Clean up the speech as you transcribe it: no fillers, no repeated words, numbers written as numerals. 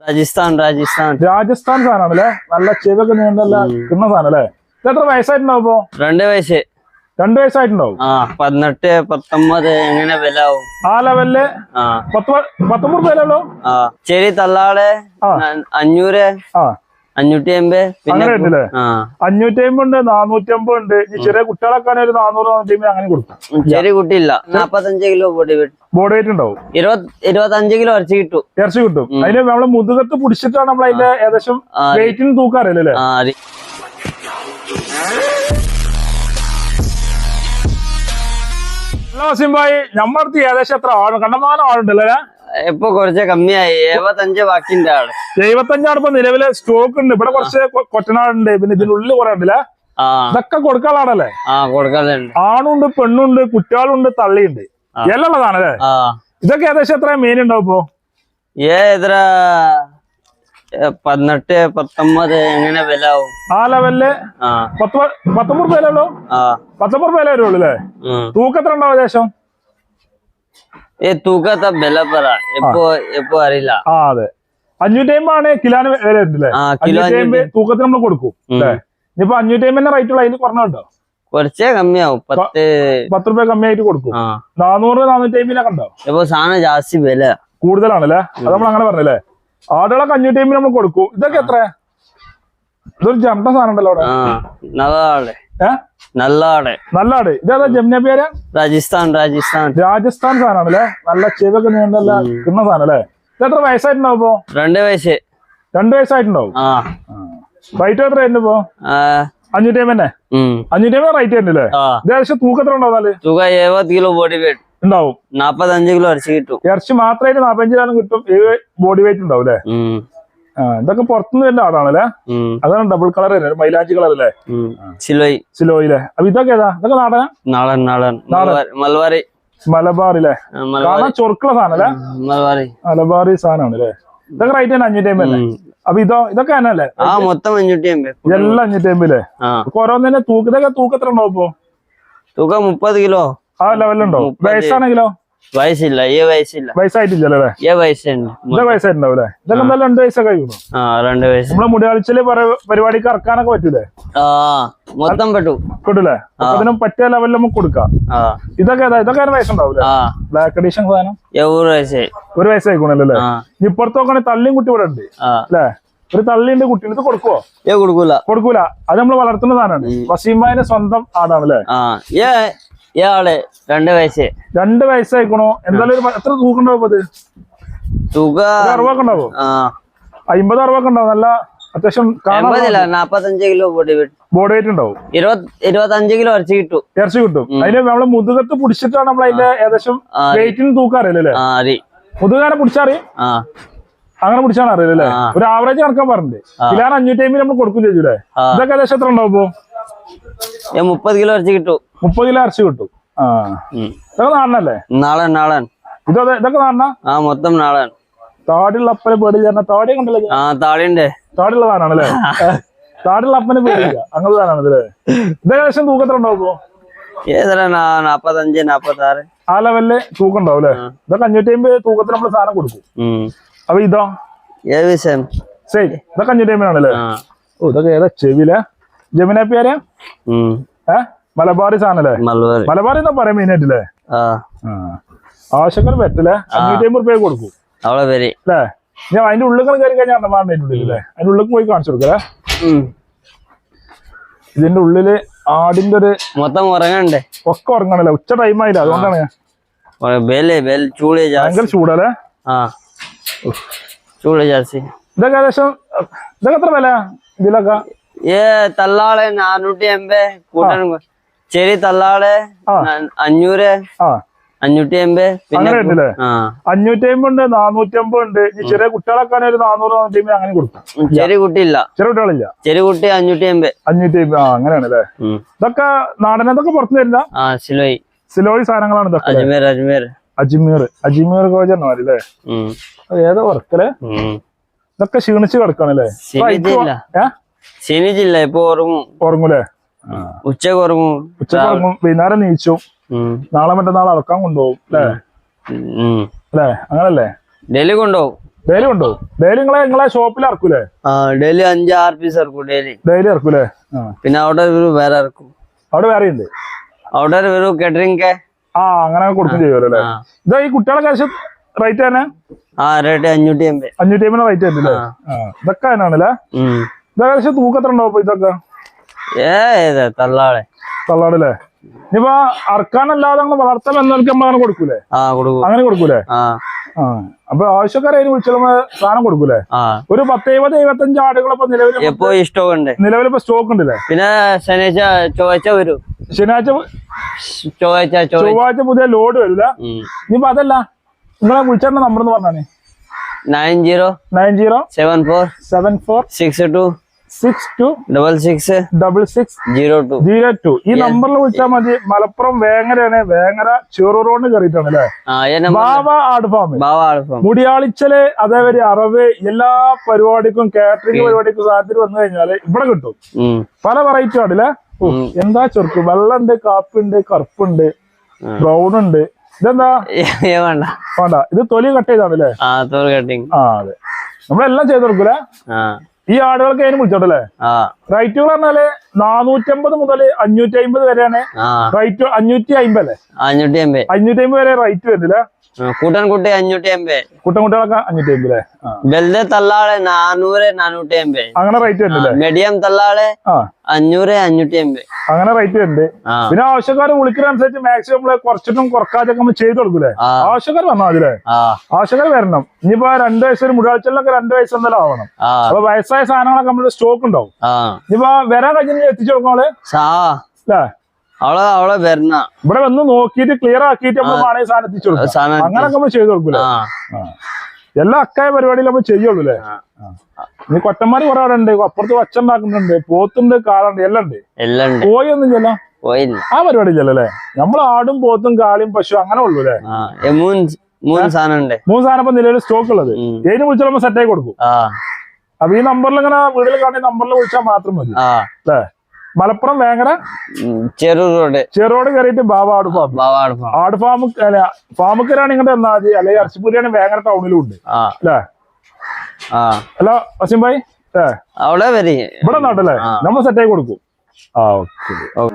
രാജസ്ഥാൻ സാധനമാണല്ലേ. നല്ല ചെവിയൊക്കെ നീണ്ടല്ല കിട്ടുന്ന സാധനം അല്ലേ. ഇത് എത്ര വയസ്സായിട്ടുണ്ടാവും ഇപ്പൊ? 2 വയസ്സ്. 2 വയസ്സായിട്ടുണ്ടാവും. 18, 19 എങ്ങനെ വില ആവും? ആ ലെവലില് 19 വിലയുള്ളൂ. ചെറി തള്ളാള് 500, 550. അങ്ങനെ ഉണ്ടല്ലേ. 550 ഉണ്ട്, 450 ഉണ്ട്. ഈ ചെറിയ കുട്ടികളൊക്കെ ഒരു 400, 450 അങ്ങനെ കൊടുക്കും. ചെറിയ കുട്ടിയില്ല. 45 കിലോ ബോഡി വെയിറ്റ് ഉണ്ടാവും. 25 കിലോ ഇറച്ചി കിട്ടും. അതിന് നമ്മള് മുതുകത്ത് പിടിച്ചിട്ടാണ് നമ്മൾ അതിന്റെ ഏകദേശം വെയിറ്റിന് തൂക്കാറില്ലല്ലേ. ഹലോ വസീംഭായി, നമ്മളടുത്ത് ഏകദേശം എത്ര ആള്? കണ്ടമാനം ആളുണ്ടല്ലേ. ഇപ്പൊ കുറച്ച് കമ്മിയായി. 75 ബാക്കിന്റെ ആള്. 75 ഇപ്പൊ നിലവിലെ സ്റ്റോക്ക് ഉണ്ട്. ഇവിടെ കുറച്ച് കൊറ്റനാടുണ്ട്, പിന്നെ ഇതിനുള്ളിൽ കുറെ ഉണ്ടല്ലേ. ഇതൊക്കെ കൊടുക്കാനുള്ളതാണല്ലേ. കൊടുക്കാനുണ്ട്. ആണുണ്ട്, പെണ്ണുണ്ട്, കുട്ടികളുണ്ട്, തള്ളിയുണ്ട്, എല്ലാം ഉള്ളതാണല്ലേ. ഇതൊക്കെ ഏകദേശം എത്ര മീൻ ഉണ്ടാവും ഇപ്പൊ? 18, 19 എങ്ങനെ വില ആവും? ആ ലെവലില് 19 വിലയുള്ളൂ. 19 വില വരുള്ളൂ അല്ലേ. തൂക്കത്ര ഉണ്ടാവും ഏകദേശം? തൂക്കത്തെ വില പറ എപ്പോ അറിയില്ല. അതെ, 550 ആണ് കിലോന് വില വരുന്നില്ലേ. 550 തൂക്കത്തിന് നമ്മൾ കൊടുക്കും അല്ലേ. ഇനിയിപ്പോ 550 റേറ്റ് ഉള്ള അതിന് കുറഞ്ഞുണ്ടോ? കുറച്ചേ കമ്മിയാവും. 10 രൂപ കമ്മിയായിട്ട് കൊടുക്കും. 400, 450 ഉണ്ടോ? ഇപ്പൊ സാധനം ജാസ്തി വില കൂടുതലാണല്ലേ. അത് നമ്മൾ അങ്ങനെ പറഞ്ഞല്ലേ. ആടുകളൊക്കെ 550 നമ്മൾ കൊടുക്കും. ഇതൊക്കെ എത്ര? ഇതൊരു ജംട സാധനം ഉണ്ടല്ലോ അവിടെ. നല്ല ആട്. ഇതേതാ ജമുന പേര്? രാജസ്ഥാൻ സാധനമാണല്ലേ. നല്ല ചെവിയൊക്കെ നീണ്ടല്ല കിട്ടുന്ന സാധനം അല്ലേ. ഇത് എത്ര വയസ്സായിട്ടുണ്ടാവും ഇപ്പൊ? 2 വയസ്സ്. 2 വയസ്സായിട്ടുണ്ടാവും. റേറ്റ് എത്ര ആയിരുന്നു ഇപ്പൊ? 550 550 റേറ്റ് ആയിരുന്നില്ലേ. ഇത് ഏകദേശം തൂക്കത്ര ഉണ്ടാവും? തൂക്കം 70 കിലോ ബോഡി വെയിറ്റ് ഉണ്ടാവും. 45 കിലോ ഇറച്ചി കിട്ടും. ഇറച്ചി മാത്രമായിട്ട് 45 കിലോ കിട്ടും. ബോഡി വെയിറ്റ് ഉണ്ടാവും അല്ലേ. ഇതൊക്കെ പുറത്തുനിന്ന് വരുന്ന ആടാണല്ലേ. അതാണ് ഡബിൾ കളർ മൈലാഞ്ചി കളർ അല്ലേ. സിലോയിലെ. അപ്പൊ ഇതൊക്കെ ഏതാ? ഇതൊക്കെ നാടൻ മലബാറിലെ കാണാൻ ചൊറുക്കുള്ള സാധനം അല്ലേ. മലബാറി സാധനമാണ് അല്ലേ. ഇതൊക്കെ റേറ്റ് തന്നെ 550. അപ്പൊ ഇതൊക്കെ തന്നെയല്ലേ മൊത്തം 550. എല്ലാം 550 ഓരോന്നിന്റെ ഇതൊക്കെ തൂക്കത്ര ഉണ്ടാവും ഇപ്പൊ? തൂക്കം 30 കിലോ ആ ലെവലുണ്ടോ? വയസ്സാണെങ്കിലോ? വയസ്സില്ല. വയസ്സായിട്ടില്ലല്ലേ. വയസ്സായിട്ടുണ്ടാവൂല്ലേ. ഇതൊക്കെ എന്തായാലും 2 വയസ്സൊക്കെ കഴിയുന്നു. 2 വയസ്സ്. നമ്മളെ മുടിയാഴ്ചയില് പരിപാടിക്ക് ഇറക്കാനൊക്കെ പറ്റൂലേ? മൊത്തം കിട്ടൂലേ. അതിനും പറ്റിയ ലെവലിൽ നമുക്ക് കൊടുക്കാം. ഇതൊക്കെ വയസ്സുണ്ടാവൂലേ. ബ്ലാക്ക് അഡീഷൻ സാധനം 1 വയസ്സായിക്കോണല്ലേ. ഇപ്പുറത്ത് നോക്കുകയാണെങ്കിൽ തള്ളിയും കുട്ടി ഇവിടെ ഉണ്ട് അല്ലേ. ഒരു തള്ളിയുണ്ട്, കുട്ടി. ഇത് കൊടുക്കുവോ? കൊടുക്കൂല. അത് നമ്മൾ വളർത്തുന്ന സാധനമാണ്. വസീംഭായിന്റെ സ്വന്തം ആടാണല്ലേ. 2 വയസ്സ്. 2 വയസ്സായിക്കണോ. എന്തായാലും എത്ര തൂക്കം ഉണ്ടാവും? അത് തൂക്കം 60 ഉണ്ടാവോ? 50, 60 ഉണ്ടാവും. നല്ല അത്യാവശ്യം 45 കിലോ ബോഡി വെയിറ്റ് ഉണ്ടാവും. 25 കിലോ ഇറച്ചി കിട്ടും. അതിന് നമ്മള് മുതുകത്ത് പിടിച്ചിട്ടാണ് നമ്മൾ അതിന്റെ ഏകദേശം വെയിറ്റിന് തൂക്കാറില്ലല്ലേ. മുതുകാനെ പിടിച്ചറിയും. അങ്ങനെ പിടിച്ചാണ് അറിയില്ലല്ലേ. ഒരു ആവറേജ് കണക്കാൻ പറഞ്ഞിട്ട് കിലോന് 550 നമ്മൾ കൊടുക്കും ചെയ്യൂലേ. ഇതൊക്കെ ഏകദേശം എത്ര ഉണ്ടാവും ഇപ്പൊ? 30 കിലോ ഇറച്ചി കിട്ടും. 30 കിലോ ഇറച്ചി കിട്ടും. ഇതൊക്കെ നാടനല്ലേ. നാടൻ. ഇതൊക്കെ നാടനാ. മൊത്തം നാടൻ. താടിയുള്ള അപ്പനെ പേടില്ല. താടി കണ്ടല്ലേ. താടിയുള്ള സാധനമാണല്ലേ. താടിയുള്ള അപ്പനെ പേടില്ല. അങ്ങനത്തെ സാധനമാണല്ലേ. ഇത് ഏകദേശം തൂക്കത്ര ഉണ്ടാവും ഇപ്പൊ? 45, 46 ആ ലെവലില് തൂക്കം ഉണ്ടാവും അല്ലെ. ഇതൊക്കെ 550 തൂക്കത്തിന് നമ്മള് സാധനം കൊടുക്കും. അപ്പൊ ഇതോ? ശരി, ഇതൊക്കെ 550 ആണല്ലേ. ഇതൊക്കെ ഏതാ ചെവിയിലെ ജമുന പേര്? മലബാറി സാധനല്ലേ. മലബാറി എന്നാ പറയാം മെയിനായിട്ടില്ലേ. ആവശ്യക്കാർ പറ്റില്ലേ. 550 രൂപ കൊടുക്കും അല്ലേ. ഞാൻ അതിന്റെ ഉള്ളിൽ കയറി കഴിഞ്ഞാൽ അണ്ണമാറിന്റെ അതിന്റെ ഉള്ളിൽ പോയി കാണിച്ചു കൊടുക്കല്ലേ. ഇതിന്റെ ഉള്ളില് ആടിന്റെ ഒരു മൊത്തം ഉറങ്ങണ്ടേ. ഒക്കെ ഉറങ്ങണല്ലേ. ഉച്ച ടൈം ആയില്ല, അതുകൊണ്ടാണ്. ഭയങ്കര ചൂടല്ലേ. ഇതൊക്കെ ഏകദേശം ഇതൊക്കെ എത്ര വില ഇതിലൊക്കെ? തള്ളാള് 450, ചെറി തള്ളാള് 500, 550. 550 ഉണ്ട്, 450 ഉണ്ട്. ചെറിയ കുട്ടികളൊക്കെ ഒരു 400, 450 അങ്ങനെ കൊടുക്കും. ചെറിയ കുട്ടിയില്ല. ചെറിയ കുട്ടി 550. അങ്ങനെയാണ് അല്ലേ. ഇതൊക്കെ നാടൻ. ഇതൊക്കെ പുറത്തു തരില്ല. സിലോയി സാധനങ്ങളാണ് ഇതൊക്കെ. അജ്മീർ കോജന്മാരല്ലേ. ഏതോ വർക്കല്ലേ. ഇതൊക്കെ ക്ഷീണിച്ച് കിടക്കാണല്ലേ. ക്ഷീണിച്ചില്ല. ഇപ്പൊ ഉറങ്ങൂലേ. ഉച്ചക്ക് ഉറങ്ങും. വൈകുന്നേരം നീച്ചും. നാളെ മറ്റന്നാൾ അളക്കാൻ കൊണ്ടുപോകും അല്ലേ. അങ്ങനല്ലേ. ഡെയിലി കൊണ്ടുപോകും. ഡെയിലി ഉണ്ടോ? ഡെയിലി നിങ്ങളെ ഷോപ്പിൽ ഇറക്കൂലേ? ഡെയിലി 5-6 പീസ് ഇറക്കും ഡെയിലി ഇറക്കൂലേ? പിന്നെ അവിടെ വേറെ ഇറക്കും. അവിടെ വേറെ ഉണ്ട്. അവിടെ ഒരു കേറ്ററിംഗ് അങ്ങനെ കൊടുക്കും ചെയ്യുമല്ലോ അല്ലേ? ഇതാ ഈ കുട്ടികളെ കാശ് റേറ്റ് തന്നെ? റേറ്റ് 550. 550 റേറ്റ് ഉണ്ട്. ഇതൊക്കെ തന്നെയാണല്ലേ? ഇതൊക്കെ തൂക്കത്ര ഉണ്ടാവും ഇതൊക്കെ? തള്ളാടല്ലേ? ഇനിയിപ്പോ അറക്കാനല്ലാതെ വളർത്താൻ എന്നൊക്കെ നമ്മളങ്ങനെ കൊടുക്കൂലേ? അങ്ങനെ കൊടുക്കൂലേ? അപ്പൊ ആവശ്യക്കാരെ അതിന് വിളിച്ചാൽ സാധനം കൊടുക്കൂലേ? ഒരു 10-75 ആടുകളൊക്കെ നിലവിലിപ്പോ സ്റ്റോക്ക് ഉണ്ടല്ലേ? പിന്നെ ചൊവ്വാഴ്ച വരും. ചൊവ്വാഴ്ച പുതിയ ലോഡ് വരില്ല. ഇനിയിപ്പോ അതല്ല, നിങ്ങളെ വിളിച്ചേണ്ട നമ്പർ എന്ന് പറഞ്ഞാണ് 9074 62666602. ഈ നമ്പറിൽ വിളിച്ചാൽ മതി. മലപ്പുറം വേങ്ങരയാണ്. വേങ്ങര ചെറുറോഡ് കയറിയിട്ടാണ് അല്ലേ? ബാവ ആട് ഫാം. മുടിയാളിച്ചല്, അതേപോലെ അറവ്, എല്ലാ പരിപാടിക്കും കാറ്ററിംഗ് പരിപാടിക്കും സാധ്യത വന്നു കഴിഞ്ഞാല് ഇവിടെ കിട്ടും. പല വെറൈറ്റി ആടില്ലേ? എന്താ ചെറുക്ക് വെള്ളുണ്ട്, കാപ്പുണ്ട്, കറുപ്പുണ്ട്, ബ്രൗൺ ഉണ്ട്. ഇതെന്താ വേണ്ട? ഇത് തൊലി കട്ട് ചെയ്താണല്ലേ? അതെ, നമ്മളെല്ലാം ചെയ്ത് കൊടുക്കൂലേ? ഈ ആടുകൾക്ക് അതിന് വിളിച്ചോട്ടല്ലേ? റേറ്റുകൾ പറഞ്ഞാല് 450 മുതൽ 550 വരെയാണ് റേറ്റ്. 550 അല്ലേ? 550 വരെ റേറ്റ് വരുന്നില്ല. കൂട്ടൻകുട്ടി 550. കുട്ടികളൊക്കെ 550 അല്ലേ? വെല്ലെ തള്ളാളെ 400-450 അങ്ങനെ റേറ്റ് വരുന്നില്ലേ? മീഡിയം തള്ളാളെ 500-550 അങ്ങനെ റേറ്റ് വരുന്നുണ്ട്. പിന്നെ ആവശ്യക്കാർ വിളിക്കുന്നതനുസരിച്ച് മാക്സിമം നമ്മള് കുറച്ചിട്ടും കുറക്കാതൊക്കെ നമ്മൾ ചെയ്ത് കൊടുക്കൂലേ? ആവശ്യക്കാർ വന്നാൽ മതില്ലേ? ആവശ്യക്കാർ വരണം. ഇനിയിപ്പോ 2 വയസ്സ്, മുടിയാഴ്ചകളിലൊക്കെ 2 വയസ്സ് എന്തായാലും ആവണം. അപ്പൊ വയസ്സായ സാധനങ്ങളൊക്കെ നമ്മുടെ സ്റ്റോക്ക് ഉണ്ടാവും. ഇനിയിപ്പോ വരാൻ കഴിഞ്ഞാൽ എത്തിച്ചു കൊടുക്കണോളെ അല്ലേ? അവളെ വരണ ഇവിടെ വന്ന് നോക്കിയിട്ട് ക്ലിയർ ആക്കിയിട്ട് നമ്മൾ വേണമെങ്കിൽ സാധനം എത്തിച്ചു കൊടുക്കാം. അങ്ങനൊക്കെ നമ്മൾ ചെയ്ത് കൊടുക്കൂലേ? എല്ലാ അക്കായ പരിപാടിയിൽ നമ്മൾ ചെയ്യുള്ളൂ അല്ലേ? ഇനി കൊറ്റന്മാര് കുറെ അവിടെ ഉണ്ട്. അപ്പുറത്ത് വച്ച ഉണ്ടാക്കുന്നുണ്ട്, പോത്തുണ്ട്, കാളുണ്ട്, എല്ലാം ഉണ്ട്. കോഴി ഒന്നും ചെല്ലോ? ആ പരിപാടി ചെല്ലല്ലേ? നമ്മൾ ആടും, പോത്തും, കാളിയും, പശു അങ്ങനെ ഉള്ളൂ അല്ലേ? 3 സാധനം ഇപ്പൊ നിലവിൽ സ്റ്റോക്ക് ഉള്ളത്. ഏതിന് വിളിച്ചാൽ നമ്മൾ സെറ്റ് ആയി കൊടുക്കും. അപ്പൊ ഈ നമ്പറിൽ ഇങ്ങനെ വീട്ടിൽ കാണുന്ന നമ്പറിൽ വിളിച്ചാൽ മാത്രം മതി അല്ലേ? മലപ്പുറം വേങ്ങര ചെറുറോഡ് കയറിയിട്ട് ബാബ ആട് ഫാം. ആട് ഫാം അല്ല, ഫാമുക്കാരാണ് ഇങ്ങോട്ട് വന്നാൽ മതി. അല്ലെങ്കിൽ ഇറച്ചിപ്പൂരിയാണ് വേങ്ങര ടൗണിലും ഉണ്ട് അല്ലേ? ഹലോ വസീം ഭായി, ഇവിടെ നാട്ടല്ലേ? നമ്മൾ സെറ്റ് ആയി കൊടുക്കും. ഓക്കെ.